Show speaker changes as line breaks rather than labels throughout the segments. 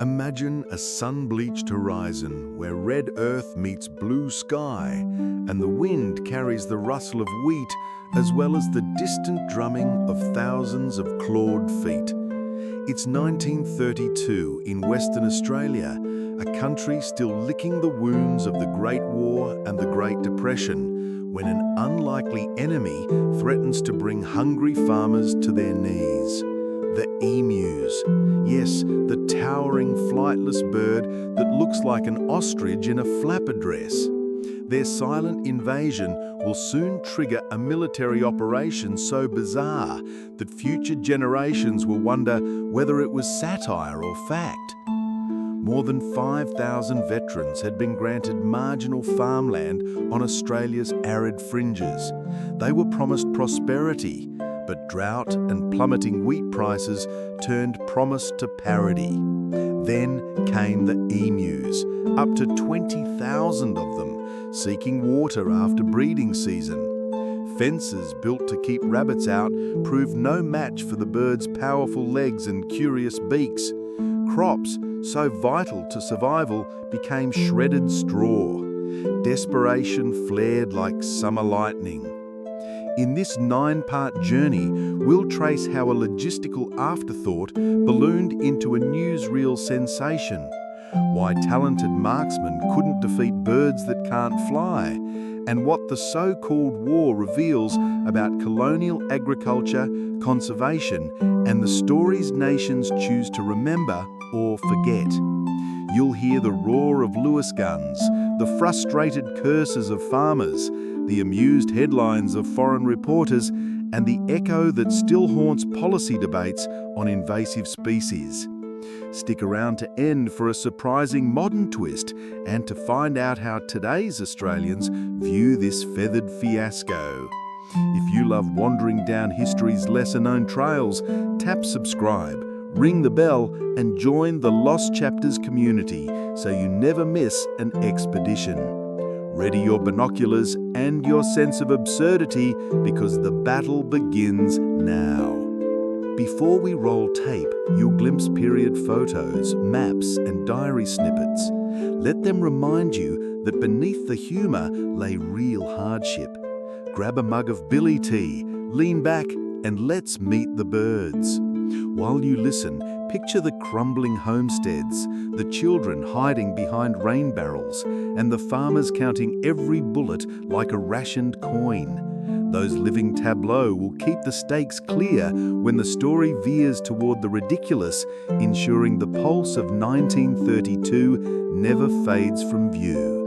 Imagine a sun-bleached horizon where red earth meets blue sky and the wind carries the rustle of wheat as well as the distant drumming of thousands of clawed feet. It's 1932 in Western Australia, a country still licking the wounds of the Great War and the Great Depression, when an unlikely enemy threatens to bring hungry farmers to their knees. The emus. Yes, the towering flightless bird that looks like an ostrich in a flapper dress. Their silent invasion will soon trigger a military operation so bizarre that future generations will wonder whether it was satire or fact. More than 5,000 veterans had been granted marginal farmland on Australia's arid fringes. They were promised prosperity, but drought and plummeting wheat prices turned promise to parody. Then came the emus, up to 20,000 of them, seeking water after breeding season. Fences built to keep rabbits out proved no match for the birds' powerful legs and curious beaks. Crops, so vital to survival, became shredded straw. Desperation flared like summer lightning. In this 9-part journey, we'll trace how a logistical afterthought ballooned into a newsreel sensation, why talented marksmen couldn't defeat birds that can't fly, and what the so-called war reveals about colonial agriculture, conservation, and the stories nations choose to remember or forget. You'll hear the roar of Lewis guns, the frustrated curses of farmers, the amused headlines of foreign reporters, and the echo that still haunts policy debates on invasive species. Stick around to end for a surprising modern twist and to find out how today's Australians view this feathered fiasco. If you love wandering down history's lesser-known trails, tap subscribe, ring the bell, and join the Lost Chapters community so you never miss an expedition. Ready your binoculars and your sense of absurdity because the battle begins now. Before we roll tape, you'll glimpse period photos, maps, and diary snippets. Let them remind you that beneath the humour lay real hardship. Grab a mug of billy tea, lean back, and let's meet the birds. While you listen, picture the crumbling homesteads, the children hiding behind rain barrels, and the farmers counting every bullet like a rationed coin. Those living tableaux will keep the stakes clear when the story veers toward the ridiculous, ensuring the pulse of 1932 never fades from view.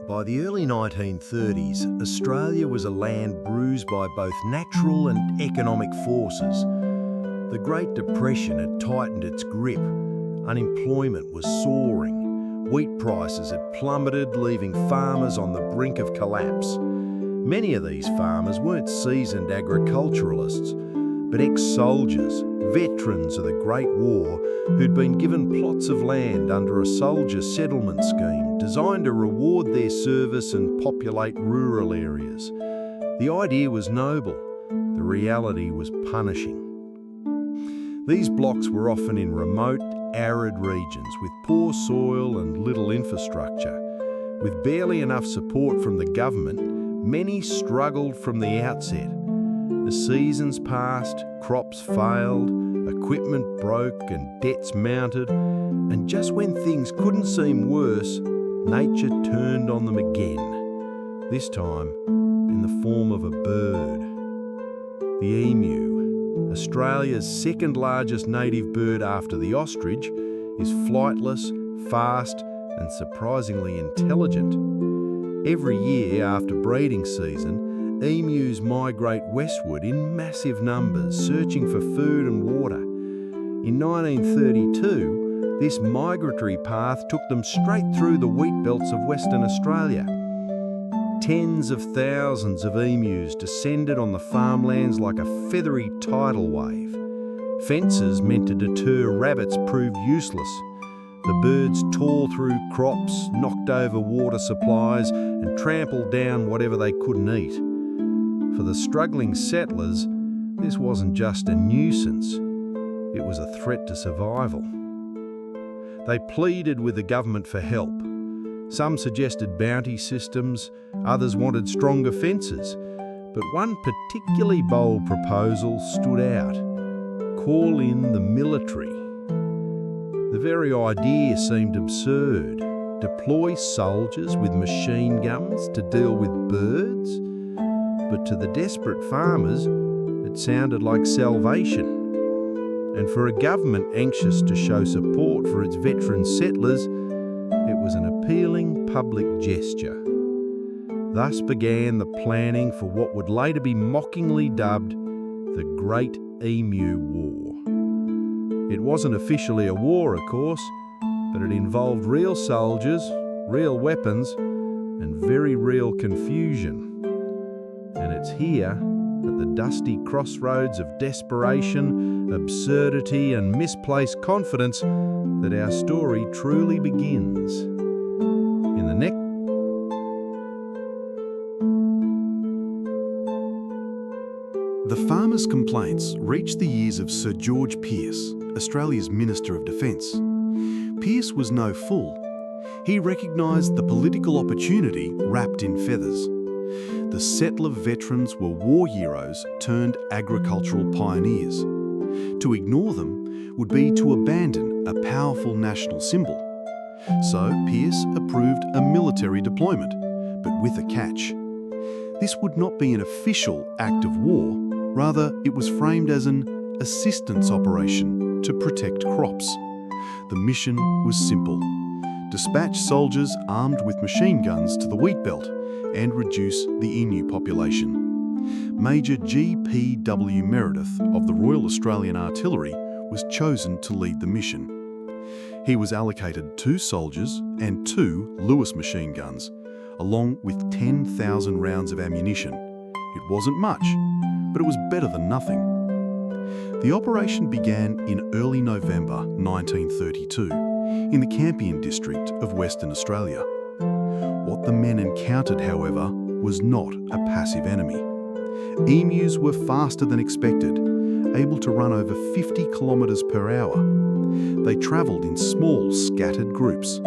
By the early 1930s, Australia was a land bruised by both natural and economic forces. The Great Depression had tightened its grip. Unemployment was soaring. Wheat prices had plummeted, leaving farmers on the brink of collapse. Many of these farmers weren't seasoned agriculturalists, but ex-soldiers, veterans of the Great War, who'd been given plots of land under a soldier settlement scheme designed to reward their service and populate rural areas. The idea was noble, the reality was punishing. These blocks were often in remote, arid regions with poor soil and little infrastructure. With barely enough support from the government, many struggled from the outset. The seasons passed, crops failed, equipment broke and debts mounted, and just when things couldn't seem worse, nature turned on them again, this time in the form of a bird. The emu, Australia's second largest native bird after the ostrich, is flightless, fast, and surprisingly intelligent. Every year after breeding season, emus migrate westward in massive numbers, searching for food and water. In 1932, this migratory path took them straight through the wheat belts of Western Australia. Tens of thousands of emus descended on the farmlands like a feathery tidal wave. Fences meant to deter rabbits proved useless. The birds tore through crops, knocked over water supplies, and trampled down whatever they couldn't eat. For the struggling settlers, this wasn't just a nuisance, it was a threat to survival. They pleaded with the government for help. Some suggested bounty systems, others wanted stronger fences, but one particularly bold proposal stood out: call in the military. The very idea seemed absurd. Deploy soldiers with machine guns to deal with birds? But to the desperate farmers, it sounded like salvation. And for a government anxious to show support for its veteran settlers, it was an appealing public gesture. Thus began the planning for what would later be mockingly dubbed the Great Emu War. It wasn't officially a war, of course, but it involved real soldiers, real weapons, and very real confusion. And it's here, at the dusty crossroads of desperation, absurdity, and misplaced confidence, that our story truly begins. In the next
The farmers' complaints reached the ears of Sir George Pearce, Australia's Minister of Defence. Pearce was no fool. He recognised the political opportunity wrapped in feathers. The settler veterans were war heroes turned agricultural pioneers. To ignore them would be to abandon a powerful national symbol. So Pearce approved a military deployment, but with a catch. This would not be an official act of war, rather it was framed as an assistance operation to protect crops. The mission was simple: dispatch soldiers armed with machine guns to the wheat belt and reduce the emu population. Major G.P.W. Meredith of the Royal Australian Artillery was chosen to lead the mission. He was allocated 2 soldiers and 2 Lewis machine guns, along with 10,000 rounds of ammunition. It wasn't much, but it was better than nothing. The operation began in early November 1932 in the Campion district of Western Australia. What the men encountered, however, was not a passive enemy. Emus were faster than expected, able to run over 50 kilometres per hour. They travelled in small, scattered groups.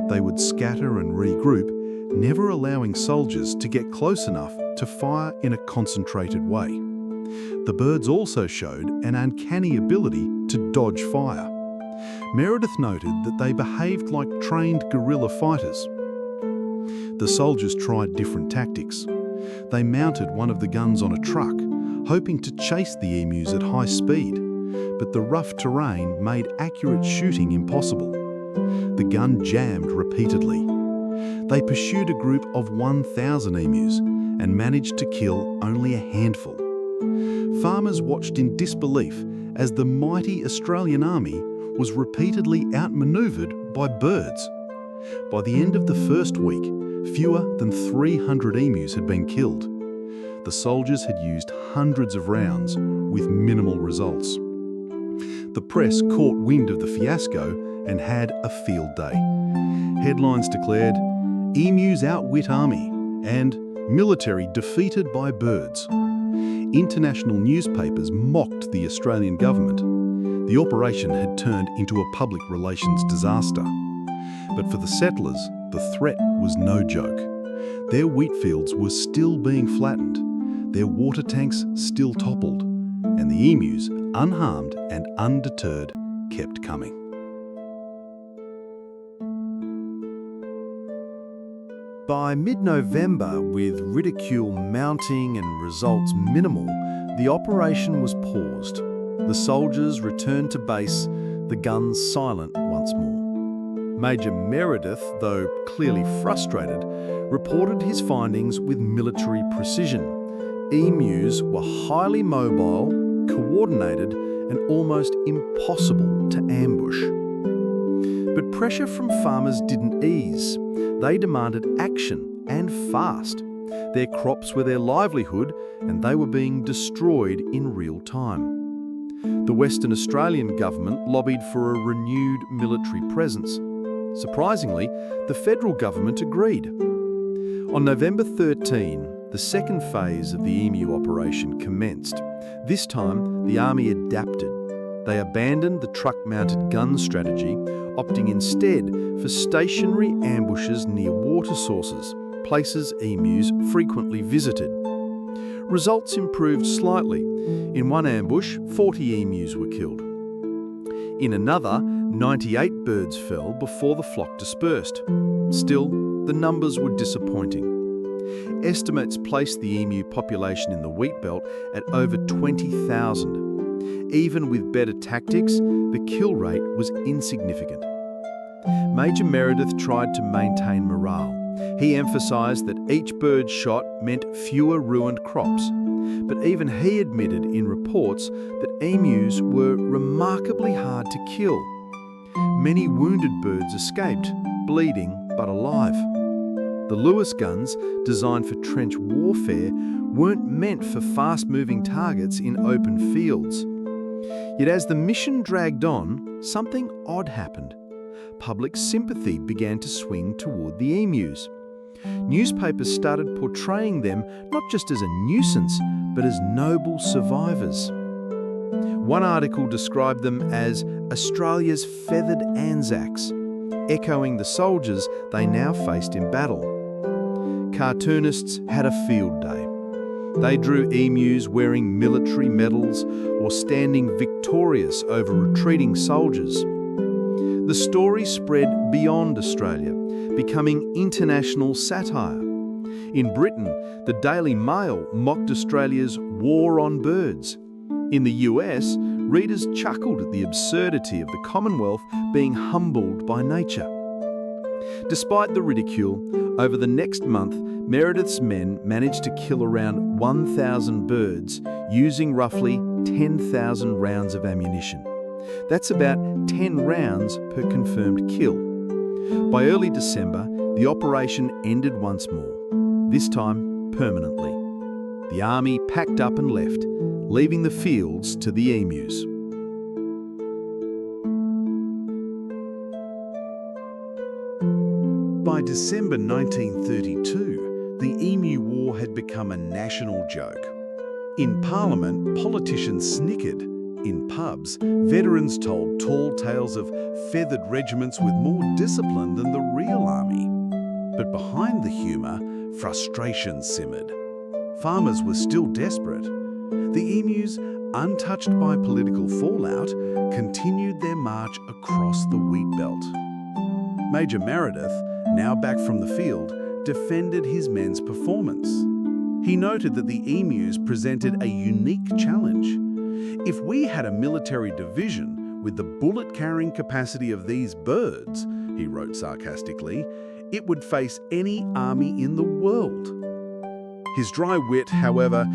They would scatter and regroup, never allowing soldiers to get close enough to fire in a concentrated way. The birds also showed an uncanny ability to dodge fire. Meredith noted that they behaved like trained guerrilla fighters. The soldiers tried different tactics. They mounted one of the guns on a truck, hoping to chase the emus at high speed, but the rough terrain made accurate shooting impossible. The gun jammed repeatedly. They pursued a group of 1,000 emus and managed to kill only a handful. Farmers watched in disbelief as the mighty Australian Army was repeatedly outmanoeuvred by birds. By the end of the first week, fewer than 300 emus had been killed. The soldiers had used hundreds of rounds with minimal results. The press caught wind of the fiasco and had a field day. Headlines declared, "Emus outwit army," and "Military defeated by birds." International newspapers mocked the Australian government. The operation had turned into a public relations disaster. But for the settlers, the threat was no joke. Their wheat fields were still being flattened, their water tanks still toppled, and the emus, unharmed and undeterred, kept coming. By mid-November, with ridicule mounting and results minimal, the operation was paused. The soldiers returned to base, the guns silent once more. Major Meredith, though clearly frustrated, reported his findings with military precision. Emus were highly mobile, coordinated, and almost impossible to ambush. But pressure from farmers didn't ease. They demanded action, and fast. Their crops were their livelihood, and they were being destroyed in real time. The Western Australian government lobbied for a renewed military presence. Surprisingly, the federal government agreed. On November 13, the second phase of the Emu operation commenced. This time, the army adapted. They abandoned the truck-mounted gun strategy, opting instead for stationary ambushes near water sources, places emus frequently visited. Results improved slightly. In one ambush, 40 emus were killed. In another, 98 birds fell before the flock dispersed. Still, the numbers were disappointing. Estimates placed the emu population in the wheat belt at over 20,000. Even with better tactics, the kill rate was insignificant. Major Meredith tried to maintain morale. He emphasised that each bird shot meant fewer ruined crops. But even he admitted in reports that emus were remarkably hard to kill. Many wounded birds escaped, bleeding but alive. The Lewis guns, designed for trench warfare, weren't meant for fast-moving targets in open fields. Yet as the mission dragged on, something odd happened. Public sympathy began to swing toward the emus. Newspapers started portraying them not just as a nuisance, but as noble survivors. One article described them as Australia's feathered Anzacs, echoing the soldiers they now faced in battle. Cartoonists had a field day. They drew emus wearing military medals or standing victorious over retreating soldiers. The story spread beyond Australia, becoming international satire. In Britain, the Daily Mail mocked Australia's war on birds. In the US, readers chuckled at the absurdity of the Commonwealth being humbled by nature. Despite the ridicule, over the next month, Meredith's men managed to kill around 1,000 birds using roughly 10,000 rounds of ammunition. That's about 10 rounds per confirmed kill. By early December, the operation ended once more, this time permanently. The army packed up and left, leaving the fields to the emus. By December 1932, the Emu War had become a national joke. In Parliament, politicians snickered. In pubs, veterans told tall tales of feathered regiments with more discipline than the real army. But behind the humour, frustration simmered. Farmers were still desperate. The emus, untouched by political fallout, continued their march across the wheat belt. Major Meredith, now back from the field, defended his men's performance. He noted that the emus presented a unique challenge. If we had a military division with the bullet-carrying capacity of these birds, he wrote sarcastically, it would face any army in the world. His dry wit, however,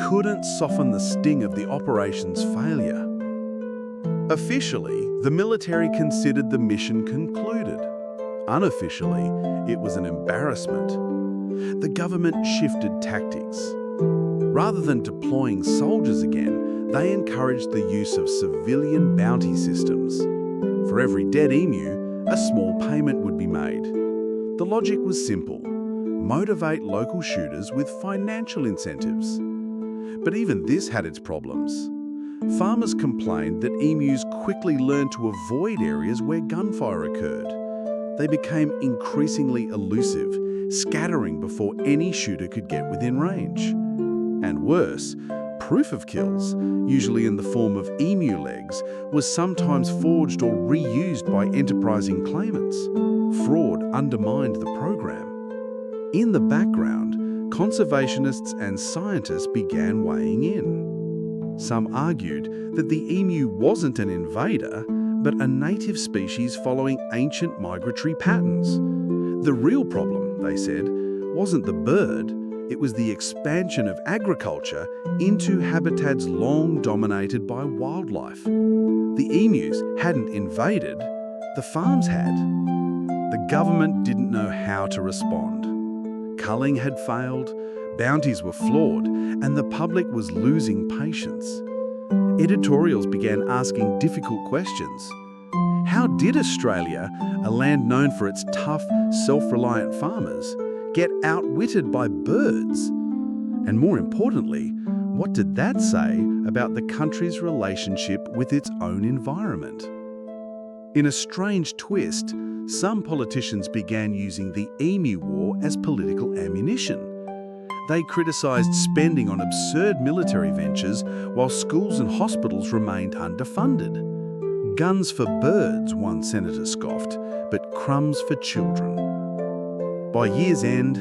couldn't soften the sting of the operation's failure. Officially, the military considered the mission concluded. Unofficially, it was an embarrassment. The government shifted tactics. Rather than deploying soldiers again, they encouraged the use of civilian bounty systems. For every dead emu, a small payment would be made. The logic was simple: motivate local shooters with financial incentives. But even this had its problems. Farmers complained that emus quickly learned to avoid areas where gunfire occurred. They became increasingly elusive, scattering before any shooter could get within range. And worse, proof of kills, usually in the form of emu legs, was sometimes forged or reused by enterprising claimants. Fraud undermined the program. In the background, conservationists and scientists began weighing in. Some argued that the emu wasn't an invader, but a native species following ancient migratory patterns. The real problem, they said, wasn't the bird, it was the expansion of agriculture into habitats long dominated by wildlife. The emus hadn't invaded, the farms had. The government didn't know how to respond. Culling had failed, bounties were flawed, and the public was losing patience.
editorials began asking difficult questions. How did Australia, a land known for its tough, self-reliant farmers, get outwitted by birds? And more importantly, what did that say about the country's relationship with its own environment? In a strange twist, some politicians began using the Emu War as political ammunition. They criticised spending on absurd military ventures while schools and hospitals remained underfunded. Guns for birds, one senator scoffed, but crumbs for children. By year's end,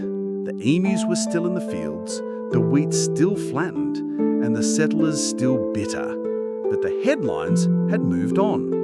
the emus were still in the fields, the wheat still flattened, and the settlers still bitter. But the headlines had moved on.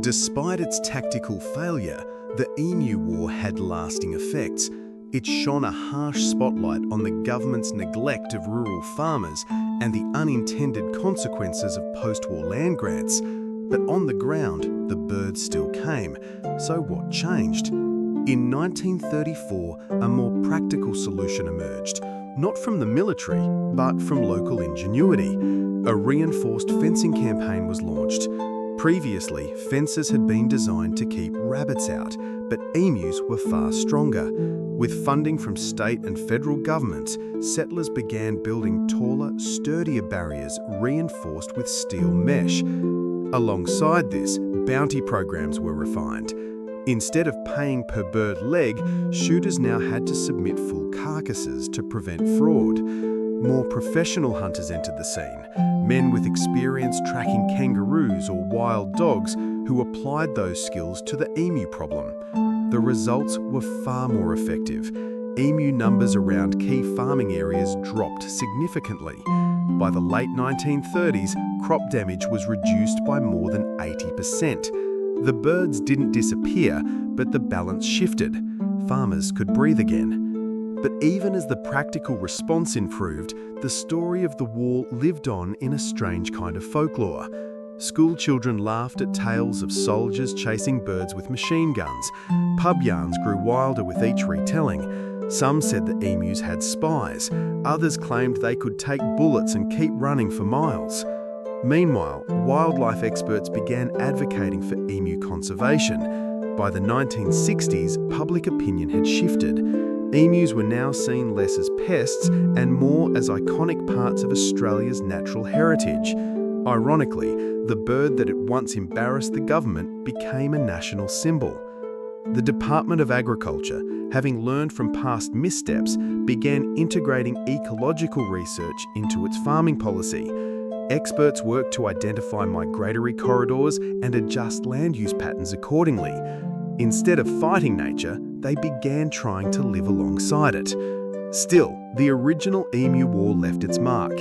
Despite its tactical failure, the Emu War had lasting effects. It shone a harsh spotlight on the government's neglect of rural farmers and the unintended consequences of post-war land grants. But on the ground, the birds still came. So what changed? In 1934, a more practical solution emerged, not from the military, but from local ingenuity. A reinforced fencing campaign was launched. Previously, fences had been designed to keep rabbits out, but emus were far stronger. With funding from state and federal governments, settlers began building taller, sturdier barriers reinforced with steel mesh. Alongside this, bounty programs were refined. Instead of paying per bird leg, shooters now had to submit full carcasses to prevent fraud. More professional hunters entered the scene, men with experience tracking kangaroos or wild dogs who applied those skills to the emu problem. The results were far more effective. Emu numbers around key farming areas dropped significantly. By the late 1930s, crop damage was reduced by more than 80%. The birds didn't disappear, but the balance shifted. Farmers could breathe again. But even as the practical response improved, the story of the war lived on in a strange kind of folklore. School children laughed at tales of soldiers chasing birds with machine guns. Pub yarns grew wilder with each retelling. Some said that emus had spies. Others claimed they could take bullets and keep running for miles. Meanwhile, wildlife experts began advocating for emu conservation. By the 1960s, public opinion had shifted. Emus were now seen less as pests and more as iconic parts of Australia's natural heritage. Ironically, the bird that had once embarrassed the government became a national symbol. The Department of Agriculture, having learned from past missteps, began integrating ecological research into its farming policy. Experts worked to identify migratory corridors and adjust land use patterns accordingly. Instead of fighting nature, they began trying to live alongside it. Still, the original Emu War left its mark.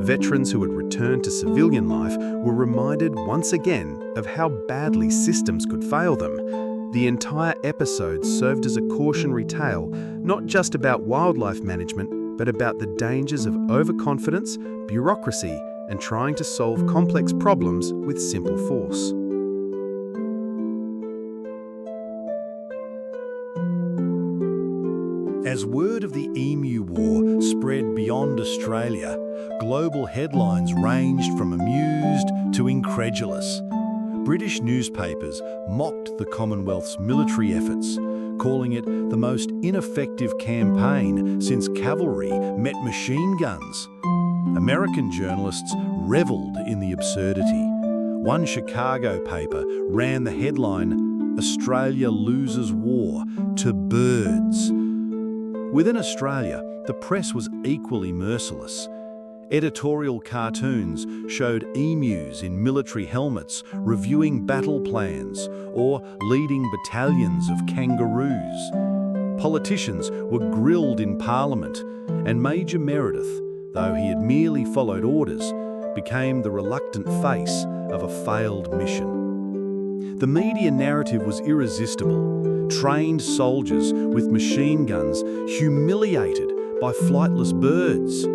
Veterans who had returned to civilian life were reminded once again of how badly systems could fail them. The entire episode served as a cautionary tale, not just about wildlife management, but about the dangers of overconfidence, bureaucracy, and trying to solve complex problems with simple force. As word of the Emu War spread beyond Australia, global headlines ranged from amused to incredulous. British newspapers mocked the Commonwealth's military efforts, calling it the most ineffective campaign since cavalry met machine guns. American journalists revelled in the absurdity. One Chicago paper ran the headline, "Australia loses war to birds." Within Australia, the press was equally merciless. Editorial cartoons showed emus in military helmets reviewing battle plans or leading battalions of kangaroos. Politicians were grilled in Parliament, and Major Meredith, though he had merely followed orders, became the reluctant face of a failed mission. The media narrative was irresistible. Trained soldiers with machine guns humiliated by flightless birds.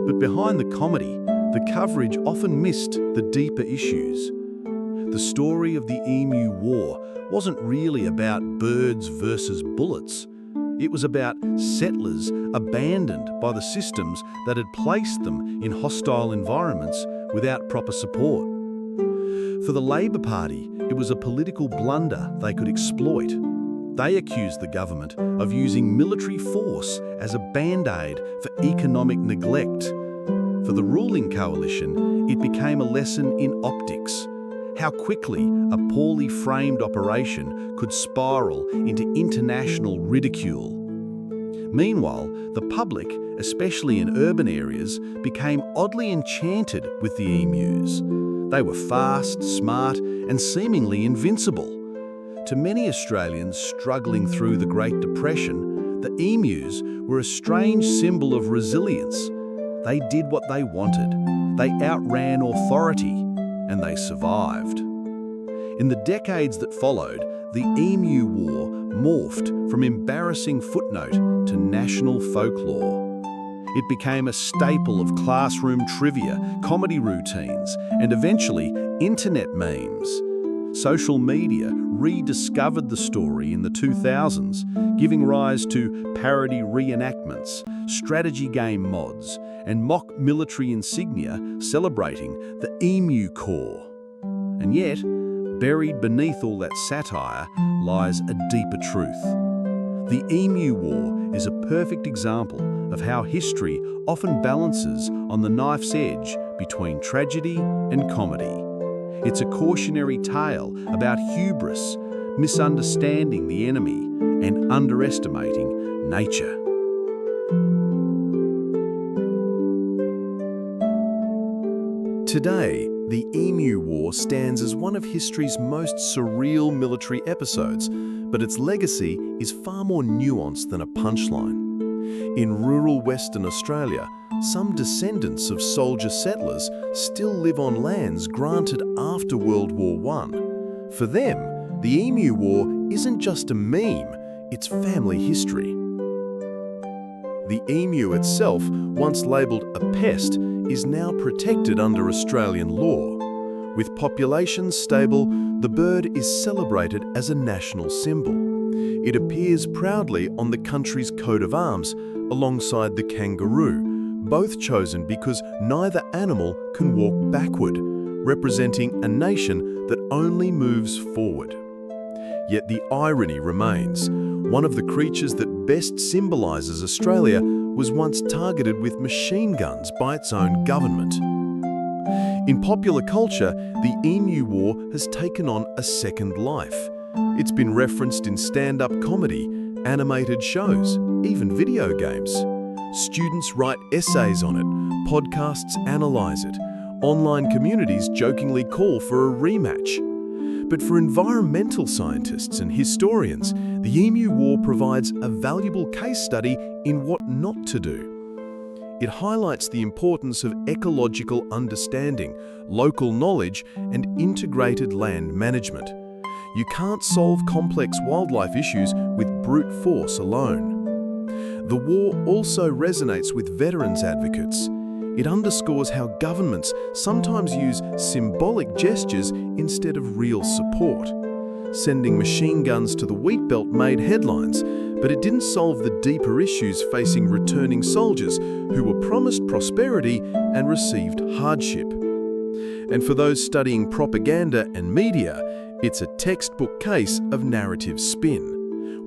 But behind the comedy, the coverage often missed the deeper issues. The story of the Emu War wasn't really about birds versus bullets.
It was about settlers abandoned by the systems that had placed them in hostile environments without proper support. For the Labor Party, it was a political blunder they could exploit. They accused the government of using military force as a band-aid for economic neglect. For the ruling coalition, it became a lesson in optics, how quickly a poorly framed operation could spiral into international ridicule. Meanwhile, the public, especially in urban areas, became oddly enchanted with the emus. They were fast, smart, and seemingly invincible. To many Australians struggling through the Great Depression, the emus were a strange symbol of resilience. They did what they wanted. They outran authority, and they survived. In the decades that followed, the Emu War morphed from embarrassing footnote to national folklore. It became a staple of classroom trivia, comedy routines, and eventually internet memes. Social media rediscovered the story in the 2000s, giving rise to parody reenactments, strategy game mods, and mock military insignia celebrating the Emu Corps. And yet, buried beneath all that satire lies a deeper truth. The Emu War is a perfect example of how history often balances on the knife's edge between tragedy and comedy. It's a cautionary tale about hubris, misunderstanding the enemy, and underestimating nature.
Today, the Emu War stands as one of history's most surreal military episodes, but its legacy is far more nuanced than a punchline. In rural Western Australia, some descendants of soldier settlers still live on lands granted after World War I. For them, the Emu War isn't just a meme, it's family history. The emu itself, once labelled a pest, is now protected under Australian law. With populations stable, the bird is celebrated as a national symbol. It appears proudly on the country's coat of arms alongside the kangaroo, both chosen because neither animal can walk backward, representing a nation that only moves forward. Yet the irony remains. One of the creatures that best symbolises Australia was once targeted with machine guns by its own government. In popular culture, the Emu War has taken on a second life. It's been referenced in stand-up comedy, animated shows, even video games. Students write essays on it, podcasts analyse it, online communities jokingly call for a rematch. But for environmental scientists and historians, the Emu War provides a valuable case study in what not to do. It highlights the importance of ecological understanding, local knowledge, and integrated land management. You can't solve complex wildlife issues with brute force alone. The war also resonates with veterans advocates. It underscores how governments sometimes use symbolic gestures instead of real support. Sending machine guns to the wheat belt made headlines, but it didn't solve the deeper issues facing returning soldiers who were promised prosperity and received hardship. And for those studying propaganda and media, it's a textbook case of narrative spin.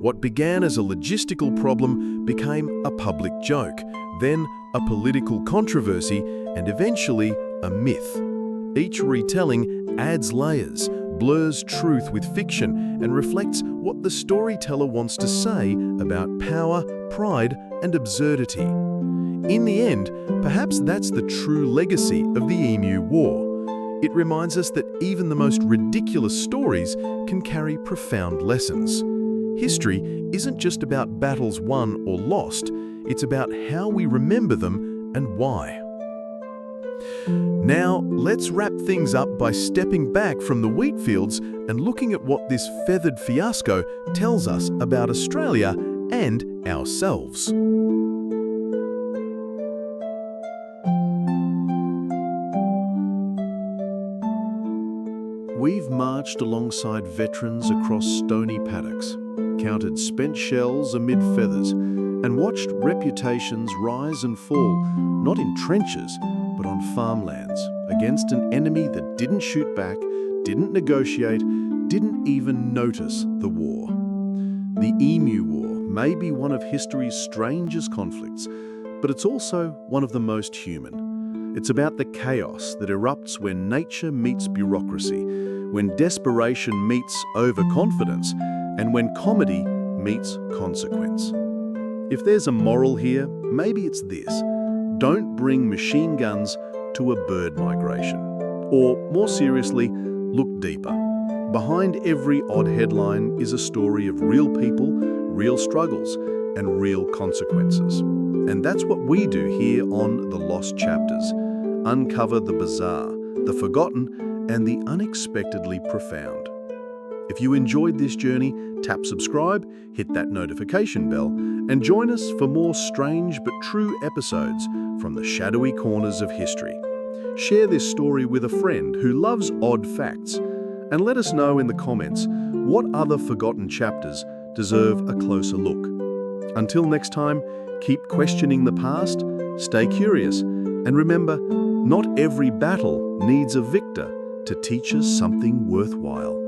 What began as a logistical problem became a public joke, then a political controversy, and eventually a myth. Each retelling adds layers, blurs truth with fiction, and reflects what the storyteller wants to say about power, pride, and absurdity. In the end, perhaps that's the true legacy of the Emu War. It reminds us that even the most ridiculous stories can carry profound lessons. History isn't just about battles won or lost, it's about how we remember them and why. Now, let's wrap things up by stepping back from the wheat fields and looking at what this feathered fiasco tells us about Australia and ourselves. We've marched alongside veterans across stony paddocks, counted spent shells amid feathers and watched reputations rise and fall, not in trenches, but on farmlands, against an enemy that didn't shoot back, didn't negotiate, didn't even notice the war. The Emu War may be one of history's strangest conflicts, but it's also one of the most human. It's about the chaos that erupts when nature meets bureaucracy, when desperation meets overconfidence, and when comedy meets consequence. If there's a moral here, maybe it's this: don't bring machine guns to a bird migration. Or, more seriously, look deeper. Behind every odd headline is a story of real people, real struggles, and real consequences. And that's what we do here on The Lost Chapters. Uncover the bizarre, the forgotten, and the unexpectedly profound. If you enjoyed this journey, tap subscribe, hit that notification bell, and join us for more strange but true episodes from the shadowy corners of history. Share this story with a friend who loves odd facts, and let us know in the comments what other forgotten chapters deserve a closer look. Until next time, keep questioning the past, stay curious, and remember, not every battle needs a victor to teach us something worthwhile.